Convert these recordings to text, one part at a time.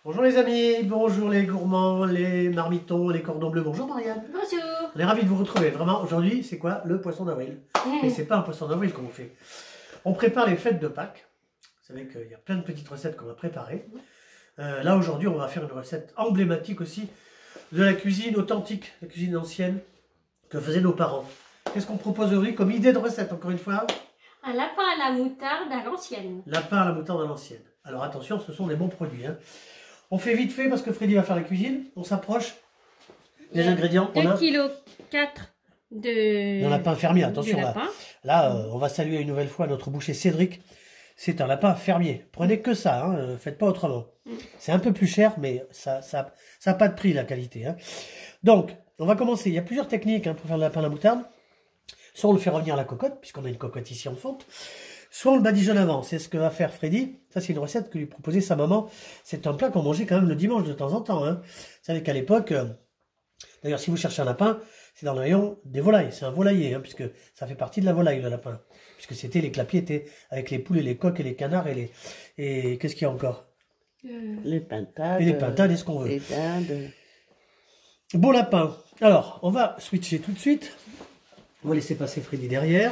Bonjour les amis, bonjour les gourmands, les marmitons, les cordons bleus. Bonjour Marianne. Bonjour. On est ravis de vous retrouver. Vraiment, aujourd'hui, c'est quoi? Le poisson d'avril. Et c'est pas un poisson d'avril qu'on fait. On prépare les fêtes de Pâques. Vous savez qu'il y a plein de petites recettes qu'on va préparer. Là, aujourd'hui, on va faire une recette emblématique aussi de la cuisine authentique, la cuisine ancienne que faisaient nos parents. Qu'est-ce qu'on propose aujourd'hui comme idée de recette, encore une fois? Un lapin à la moutarde à l'ancienne. Lapin à la moutarde à l'ancienne. Alors attention, ce sont des bons produits. Hein. On fait vite fait parce que Freddy va faire la cuisine. On s'approche des ingrédients. 2,4 kg de lapin fermier. Attention, là Mm. on va saluer une nouvelle fois notre boucher Cédric. C'est un lapin fermier. Prenez que ça, hein, faites pas autrement. C'est un peu plus cher, mais ça n'a pas de prix la qualité. Hein. Donc, on va commencer. Il y a plusieurs techniques hein, pour faire le lapin à la moutarde. Soit on le fait revenir à la cocotte, puisqu'on a une cocotte ici en fonte. Soit on le badigeonne avant, c'est ce que va faire Freddy. Ça, c'est une recette que lui proposait sa maman. C'est un plat qu'on mangeait quand même le dimanche de temps en temps. Hein. Vous savez qu'à l'époque, d'ailleurs, si vous cherchez un lapin, c'est dans le rayon des volailles. C'est un volailler, hein, puisque ça fait partie de la volaille, le lapin. Puisque c'était les clapiers étaient avec les poules et les coqs et les canards et qu'est-ce qu'il y a encore? Les pintades. Et les pintades et ce qu'on veut. Les dindes. Beau lapin. Alors, on va switcher tout de suite. On va laisser passer Freddy derrière.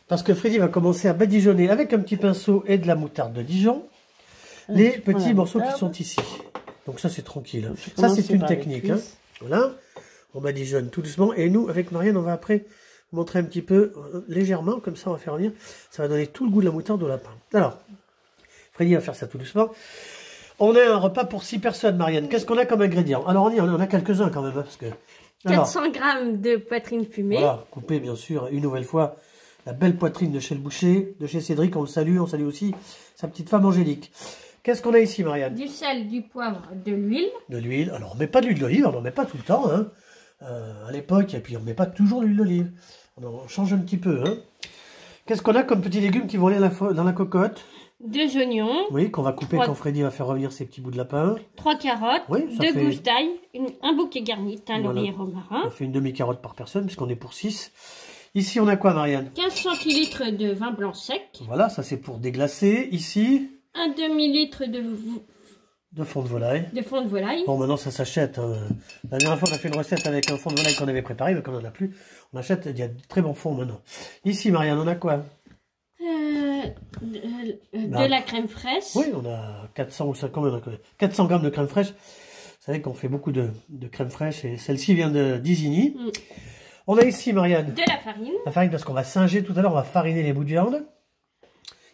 Parce que Freddy va commencer à badigeonner avec un petit pinceau et de la moutarde de Dijon les petits morceaux qui sont ici. Donc ça c'est tranquille. Ça c'est une technique. Hein. Voilà. On badigeonne tout doucement. Et nous, avec Marianne, on va après vous montrer un petit peu légèrement. Comme ça, on va faire venir. Ça va donner tout le goût de la moutarde au lapin. Alors, Freddy va faire ça tout doucement. On a un repas pour 6 personnes, Marianne. Qu'est-ce qu'on a comme ingrédients? Alors on en a quelques-uns quand même. Hein, parce que, 400 g de poitrine fumée. Voilà, coupé bien sûr une nouvelle fois. La belle poitrine de chez le boucher, de chez Cédric, on salue aussi sa petite femme Angélique. Qu'est-ce qu'on a ici, Marianne? Du sel, du poivre, de l'huile. De l'huile. Alors, on ne met pas d'huile d'olive, on n'en met pas tout le temps, hein. À l'époque, et puis on ne met pas toujours d'huile d'olive. On change un petit peu, hein. Qu'est-ce qu'on a comme petits légumes qui vont aller dans la cocotte? 2 oignons. Oui, qu'on va couper quand Freddy va faire revenir ses petits bouts de lapin. 3 carottes. Oui, 2 gousses d'ail. Un bouquet garni, thym, laurier, romarin. On fait une demi-carotte par personne, puisqu'on est pour 6. Ici, on a quoi, Marianne? 15 centilitres de vin blanc sec. Voilà, ça c'est pour déglacer. Ici, un demi-litre de fond de volaille. Bon, maintenant ça s'achète. Hein. La dernière fois, on a fait une recette avec un fond de volaille qu'on avait préparé, mais comme on n'en a plus, on achète. Il y a de très bons fonds maintenant. Ici, Marianne, on a quoi? De la crème fraîche. Oui, on a 400 grammes de crème fraîche. Vous savez qu'on fait beaucoup de crème fraîche et celle-ci vient de d'Isigny. On a ici, Marianne, de la farine. La farine parce qu'on va singer tout à l'heure, on va fariner les bouts de viande.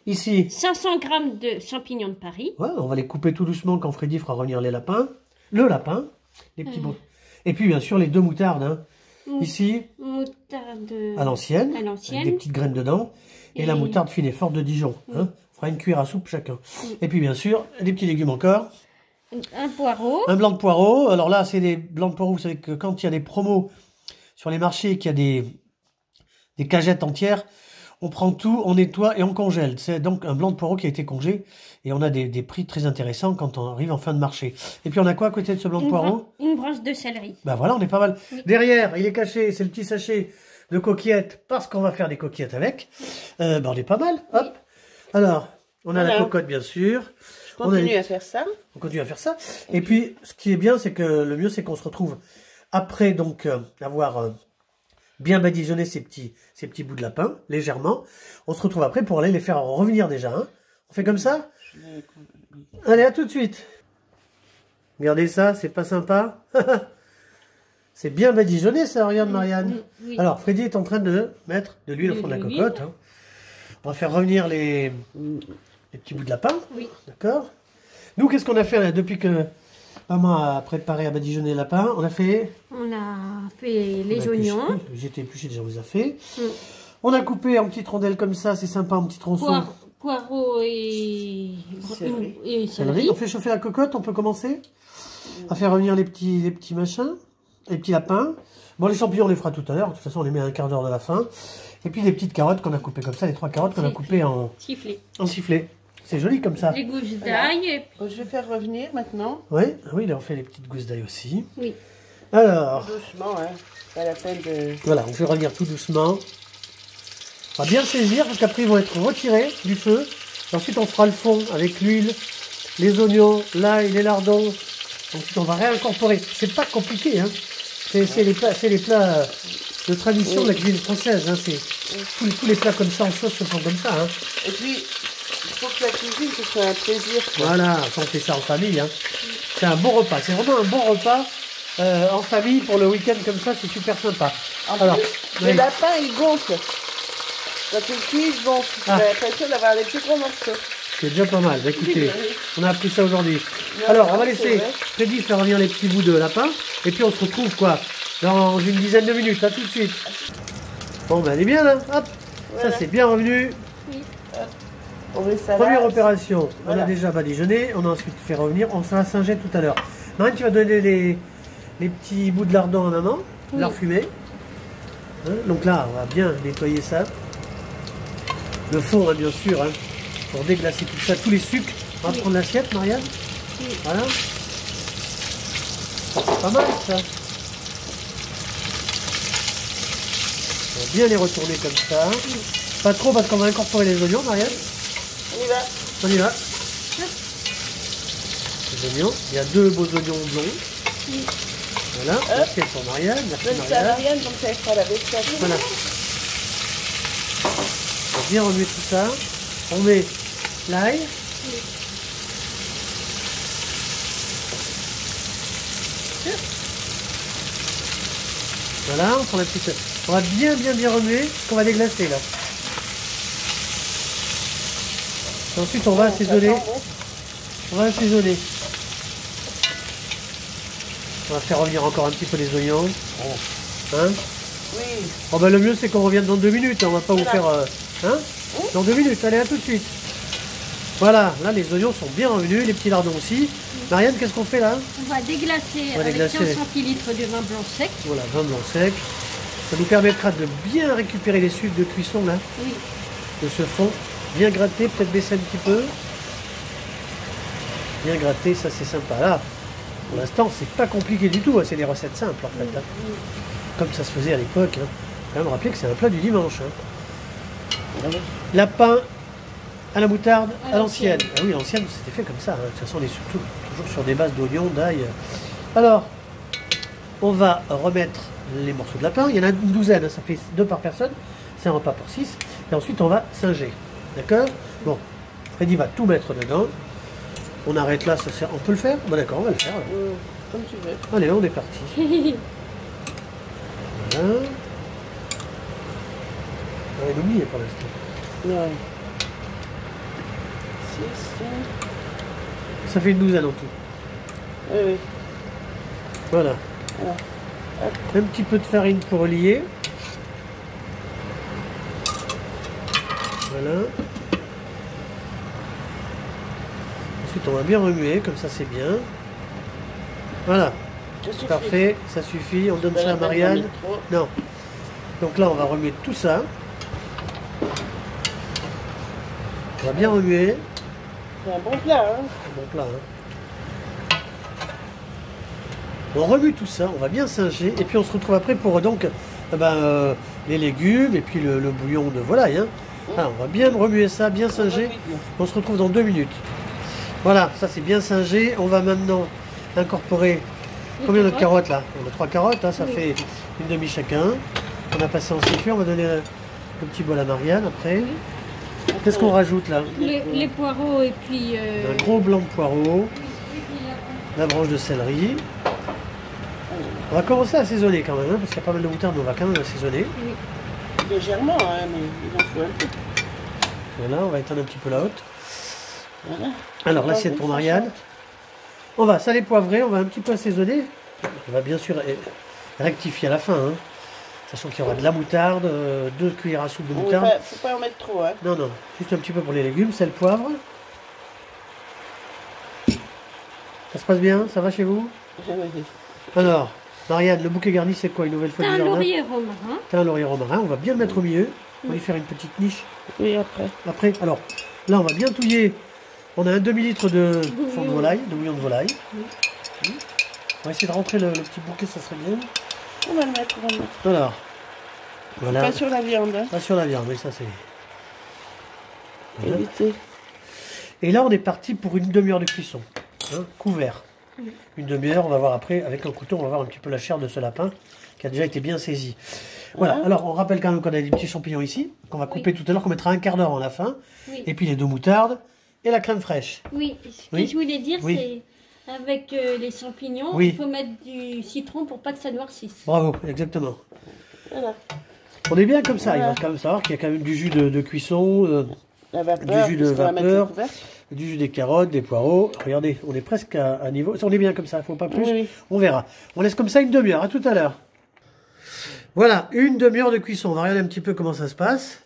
Ici, 500 g de champignons de Paris. Ouais, on va les couper tout doucement quand Freddy fera revenir les lapins. Le lapin, les petits bouts. Et puis, bien sûr, les 2 moutardes. Hein. Ici, moutarde à l'ancienne, avec des petites graines dedans. Et la moutarde fine et forte de Dijon. Hein. On fera une cuillère à soupe chacun. Et puis, bien sûr, des petits légumes encore. Un poireau. Un blanc de poireau. Alors là, c'est des blancs de poireau. Vous savez que quand il y a des promos sur les marchés, qu'il y a des cagettes entières, on prend tout, on nettoie et on congèle. C'est donc un blanc de poireau qui a été congé. Et on a des prix très intéressants quand on arrive en fin de marché. Et puis on a quoi à côté de ce blanc de poireau? Une branche de céleri. Ben voilà, on est pas mal. Oui. Derrière, il est caché, c'est le petit sachet de coquillettes, parce qu'on va faire des coquillettes avec. Ben on est pas mal. Hop. Oui. Alors, on a la cocotte, bien sûr. Je continue à faire ça. On continue à faire ça. Et puis, ce qui est bien, c'est que le mieux, c'est qu'on se retrouve après, donc, avoir bien badigeonné ces petits bouts de lapin, légèrement. On se retrouve après pour aller les faire revenir déjà. Hein. On fait comme ça? Allez, à tout de suite. Regardez ça, c'est pas sympa? C'est bien badigeonné ça, regarde Marianne. Oui. Alors, Freddy est en train de mettre de l'huile au fond de la cocotte. Hein. On va faire revenir les petits bouts de lapin. Oui. D'accord. Nous, qu'est-ce qu'on a fait là, depuis que maman a préparé à badigeonner le lapin? On a fait les oignons. J'étais épluché, déjà on les a fait. On a coupé en petites rondelles comme ça, c'est sympa, en petits tronçons. Poireaux et céleri. On fait chauffer la cocotte, on peut commencer à faire revenir les petits machins, les petits lapins. Bon, les champignons, on les fera tout à l'heure. De toute façon, on les met à un quart d'heure de la fin. Et puis, les petites carottes qu'on a coupées comme ça, les 3 carottes qu'on a coupées en sifflet. C'est joli comme ça. Les gousses d'ail. Je vais faire revenir maintenant. Oui, oui, là, on fait les petites gousses d'ail aussi. Oui. Alors. Doucement, hein. Pas la peine de... Voilà, on fait revenir tout doucement. On va bien saisir, parce qu'après, ils vont être retirés du feu. Et ensuite, on fera le fond avec l'huile les oignons, l'ail, les lardons. Ensuite, on va réincorporer. C'est pas compliqué, hein. C'est les plats de tradition de la cuisine française. Hein. Tous les plats comme ça en sauce se font comme ça. Hein. Et puis, il faut que la cuisine, ce soit un plaisir. Quoi. Voilà, on fait ça en famille. Hein. C'est un bon repas. C'est vraiment un bon repas en famille pour le week-end comme ça. C'est super sympa. Alors, le lapin, il gonfle. Quand il cuit, il gonfle. J'ai l'impression d'avoir des plus gros morceaux. C'est déjà pas mal. Écoutez, on a appris ça aujourd'hui. Alors, on va laisser Freddy faire revenir les petits bouts de lapin. Et puis, on se retrouve, quoi, dans une dizaine de minutes. À tout de suite. Bon, ben, elle est bien, là. Hop. Voilà. Ça, c'est bien revenu. Oui. Première opération. Voilà. On a déjà badigeonné. On a ensuite fait revenir. On s'en va singer tout à l'heure. Marine, tu vas donner les petits bouts de lardon à maman. Oui. Lard fumé. Hein, donc là, on va bien nettoyer ça. Le fond, hein, bien sûr. Hein. Pour déglacer tout ça, tous les sucres. On va prendre l'assiette, Marianne. Oui. Voilà. C'est pas mal ça. On va bien les retourner comme ça. Oui. Pas trop parce qu'on va incorporer les oignons, Marianne. On y va. On y va. Les oignons. Il y a 2 beaux oignons blonds. Oui. Voilà. Merci pour Marianne. Merci Marianne. Marianne, comme ça elle fera la vaisselle. Voilà. On va bien remuer tout ça. On met l'ail. Oui. Voilà, on prend la petite. On va bien remuer, qu'on va déglacer là. Et ensuite on va assaisonner. On va assaisonner. On va faire revenir encore un petit peu les oignons. Hein? Oui. Oh ben le mieux c'est qu'on revienne dans 2 minutes. On va pas vous faire. Hein? Dans 2 minutes, allez, à tout de suite. Voilà, là les oignons sont bien revenus, les petits lardons aussi. Marianne, qu'est-ce qu'on fait là? On va déglacer avec 15 centilitres de vin blanc sec. Voilà, vin blanc sec. Ça nous permettra de bien récupérer les sucres de cuisson là. Oui. De ce fond. Bien gratter, peut-être baisser un petit peu. Bien gratter, ça c'est sympa. Là, pour l'instant, c'est pas compliqué du tout. Hein. C'est des recettes simples en fait. Hein. Comme ça se faisait à l'époque. Hein. Faut quand même rappeler que c'est un plat du dimanche. Hein. Lapin à la moutarde à l'ancienne. Ah oui, l'ancienne, c'était fait comme ça. Hein. De toute façon, on est surtout toujours sur des bases d'oignons, d'ail. Alors, on va remettre les morceaux de lapin. Il y en a une douzaine, hein. Ça fait 2 par personne. C'est un repas pour 6. Et ensuite, on va singer. D'accord? Bon, Freddy va tout mettre dedans. On arrête là, ça sert. On peut le faire? Bon, d'accord, on va le faire. Comme tu veux. Allez, on est parti. Voilà. On va l'oublier pour l'instant. Non. Ça fait une douzaine en tout. Oui, oui. Voilà. Un petit peu de farine pour lier. Voilà. Ensuite, on va bien remuer, comme ça c'est bien. Voilà. Parfait, ça suffit. On donne ça à Marianne. Non. Donc là, on va remuer tout ça. On va bien remuer. C'est un bon plat, hein? Un bon plat, hein. On remue tout ça, on va bien singer. Et puis on se retrouve après pour donc les légumes et puis le bouillon de volaille. Hein. Alors, on va bien remuer ça, bien singer. On se retrouve dans 2 minutes. Voilà, ça c'est bien singé. On va maintenant incorporer combien de carottes là? On a 3 carottes, hein, ça fait une demi chacun. On a passé en sifflet, on va donner le petit bol à Marianne après. Qu'est-ce qu'on rajoute là? Les poireaux et puis... Un gros blanc de poireau. La branche de céleri. On va commencer à assaisonner quand même, hein, parce qu'il y a pas mal de moutarde, mais on va quand même assaisonner. Oui. Légèrement, hein, mais il en faut un peu. Voilà, on va éteindre un petit peu la haute. Voilà. Alors, l'assiette pour Marianne. On va saler poivrer, on va un petit peu assaisonner. On va bien sûr rectifier à la fin, hein, sachant qu'il y aura de la moutarde, 2 cuillères à soupe de moutarde. Il ne faut pas en mettre trop. Hein. Non, non, juste un petit peu pour les légumes, sel, poivre. Ça se passe bien? Ça va chez vous? Alors, Marianne, le bouquet garni, c'est quoi? Une nouvelle fois du jardin? Un laurier romarin. T'as un laurier romarin, on va bien le mettre au milieu. On va lui faire une petite niche. Oui, après. Après, alors, là, on va bien touiller. On a un demi-litre de fond de volaille, de bouillon de volaille. Oui. On va essayer de rentrer le petit bouquet, ça serait bien. On va le mettre, on va le mettre. Alors, voilà. Pas sur la viande. Hein. Pas sur la viande, mais ça c'est... Voilà. Éviter. Et là, on est parti pour une demi-heure de cuisson. Hein, couvert. Une demi-heure, on va voir après, avec un couteau, on va voir un petit peu la chair de ce lapin qui a déjà été bien saisi. Voilà, alors on rappelle quand même qu'on a des petits champignons ici, qu'on va couper tout à l'heure, qu'on mettra un quart d'heure à la fin. Oui. Et puis les 2 moutardes et la crème fraîche. Oui, ce que je voulais dire, c'est avec les champignons, il faut mettre du citron pour pas que ça noircisse. Bravo, exactement. Voilà. On est bien comme ça, il va quand même savoir qu'il y a quand même du jus de cuisson, la vapeur, du jus de vapeur, du jus des carottes, des poireaux. Regardez, on est presque à niveau. On est bien comme ça, il ne faut pas plus. Oui. On verra. On laisse comme ça une demi-heure. À tout à l'heure. Voilà, une demi-heure de cuisson. On va regarder un petit peu comment ça se passe.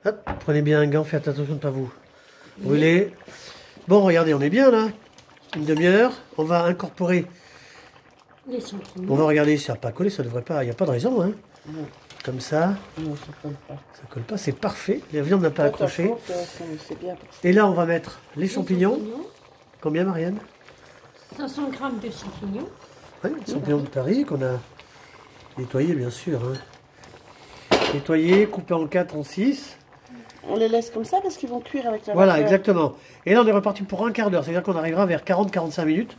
Hop, prenez bien un gant, faites attention de ne pas vous brûler. Bon, regardez, on est bien là. Une demi-heure. On va incorporer. Les champignons. On va regarder si ça n'a pas collé, ça devrait pas. Il n'y a pas de raison. Hein. Comme ça. Non, ça colle pas. Ça colle pas, c'est parfait. La viande n'a pas accroché. Bien. Et là, on va mettre les champignons. Combien, Marianne? 500 g de champignons. Oui, les champignons de Paris qu'on a nettoyés, bien sûr. Hein. Nettoyés, coupés en 4, en 6. On les laisse comme ça parce qu'ils vont cuire avec la Voilà, vapeur. exactement. Et là, on est reparti pour un quart d'heure. C'est-à-dire qu'on arrivera vers 40-45 minutes.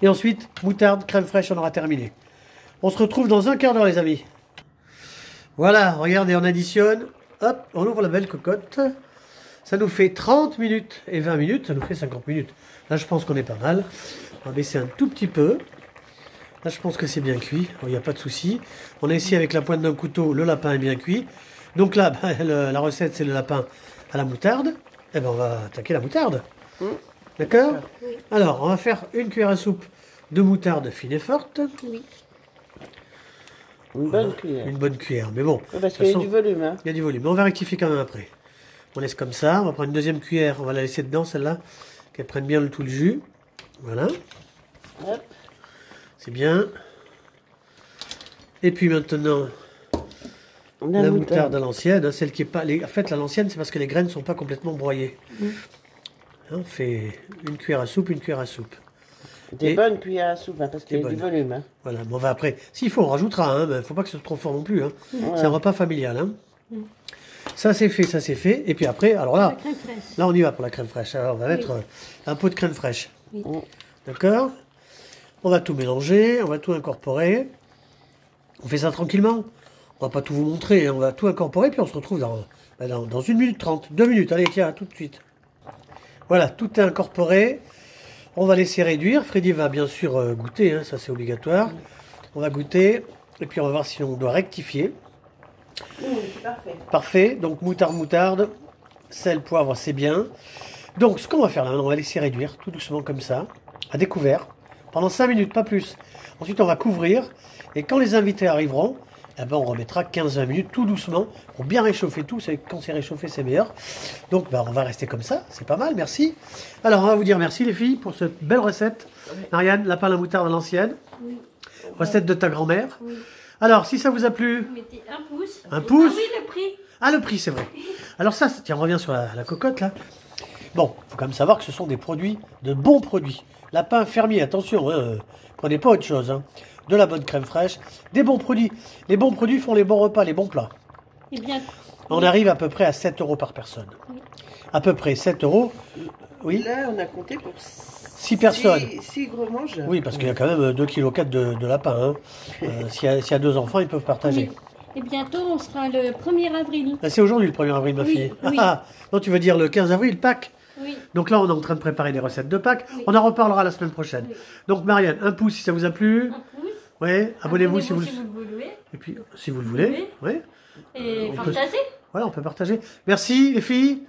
Et ensuite, moutarde, crème fraîche, on aura terminé. On se retrouve dans un quart d'heure, les amis. Voilà, regardez, on additionne. Hop, on ouvre la belle cocotte. Ça nous fait 30 minutes et 20 minutes. Ça nous fait 50 minutes. Là, je pense qu'on est pas mal. On va baisser un tout petit peu. Là, je pense que c'est bien cuit. Il n'y a pas de souci. On a ici, avec la pointe d'un couteau, le lapin est bien cuit. Donc là, la recette, c'est le lapin à la moutarde. Eh bien, on va attaquer la moutarde. D'accord? Alors, on va faire une cuillère à soupe de moutarde fine et forte. Oui. Une bonne cuillère. Une bonne cuillère, mais bon. Parce qu'il y a du volume. Hein. Il y a du volume, mais on va rectifier quand même après. On laisse comme ça, on va prendre une deuxième cuillère, on va la laisser dedans, celle-là, qu'elle prenne bien tout le jus. Voilà. C'est bien. Et puis maintenant, la moutarde à l'ancienne, hein, celle qui est pas... En fait, à l'ancienne, c'est parce que les graines ne sont pas complètement broyées. Hein, on fait une cuillère à soupe, une cuillère à soupe. Des bonnes cuillères à soupe, hein, parce qu'il y a du volume. Hein. Voilà, bon, on va après. S'il faut, on rajoutera, hein, mais il ne faut pas que ce soit trop fort non plus. Hein. C'est un repas familial. Hein. Ça, c'est fait, ça, c'est fait. Et puis après, alors là, on y va pour la crème fraîche. Alors, on va mettre un pot de crème fraîche. D'accord? On va tout mélanger, on va tout incorporer. On fait ça tranquillement. On va pas tout vous montrer, hein. On va tout incorporer, puis on se retrouve dans 1 minute 30. 2 minutes, allez, tiens, tout de suite. Voilà, tout est incorporé. On va laisser réduire. Freddy va bien sûr goûter, hein, ça c'est obligatoire. On va goûter, et puis on va voir si on doit rectifier. C'est parfait. Parfait, donc moutarde, sel, poivre, c'est bien. Donc ce qu'on va faire là, on va laisser réduire tout doucement comme ça, à découvert, pendant 5 minutes, pas plus. Ensuite on va couvrir, et quand les invités arriveront, eh ben, on remettra 15-20 minutes tout doucement pour bien réchauffer tout. Quand c'est réchauffé, c'est meilleur. Donc, on va rester comme ça. C'est pas mal, merci. Alors, on va vous dire merci, les filles, pour cette belle recette. Marianne, lapin à la moutarde à l'ancienne. Oui. Recette de ta grand-mère. Oui. Alors, si ça vous a plu... Vous mettez un pouce. Un pouce. Ah oui, le prix. Ah, le prix, c'est vrai. Alors ça, tiens, on revient sur la cocotte, là. Bon, il faut quand même savoir que ce sont des produits, de bons produits. Lapin fermier, attention, hein, prenez pas autre chose, hein. De la bonne crème fraîche, des bons produits. Les bons produits font les bons repas, les bons plats. Eh bien, on arrive à peu près à 7 € par personne. Oui. À peu près 7 €. Oui. Là, on a compté pour 6 personnes. 6 gros manges. Oui, parce qu'il y a quand même 2,4 kg de lapin. Hein. S'il y a 2 enfants, ils peuvent partager. Oui. Et bientôt, on sera le 1er avril. C'est aujourd'hui le 1er avril, ma fille. Oui. Non, tu veux dire le 15 avril, Pâques? Oui. Donc là, on est en train de préparer des recettes de Pâques. Oui. On en reparlera la semaine prochaine. Oui. Donc, Marianne, un pouce si ça vous a plu. Un pouce. Oui, abonnez-vous si vous le voulez. Et puis, si vous le voulez. Oui. Et partagez. Voilà, on peut partager. Merci, les filles.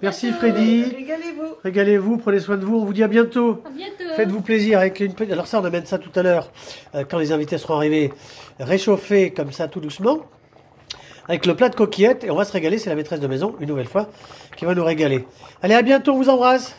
Merci, Freddy. Régalez-vous. Régalez-vous, prenez soin de vous. On vous dit à bientôt. À bientôt. Faites-vous plaisir avec une petite... Alors ça, on amène ça tout à l'heure, quand les invités seront arrivés. Réchauffer comme ça, tout doucement. Avec le plat de coquillettes. Et on va se régaler. C'est la maîtresse de maison, une nouvelle fois, qui va nous régaler. Allez, à bientôt. On vous embrasse.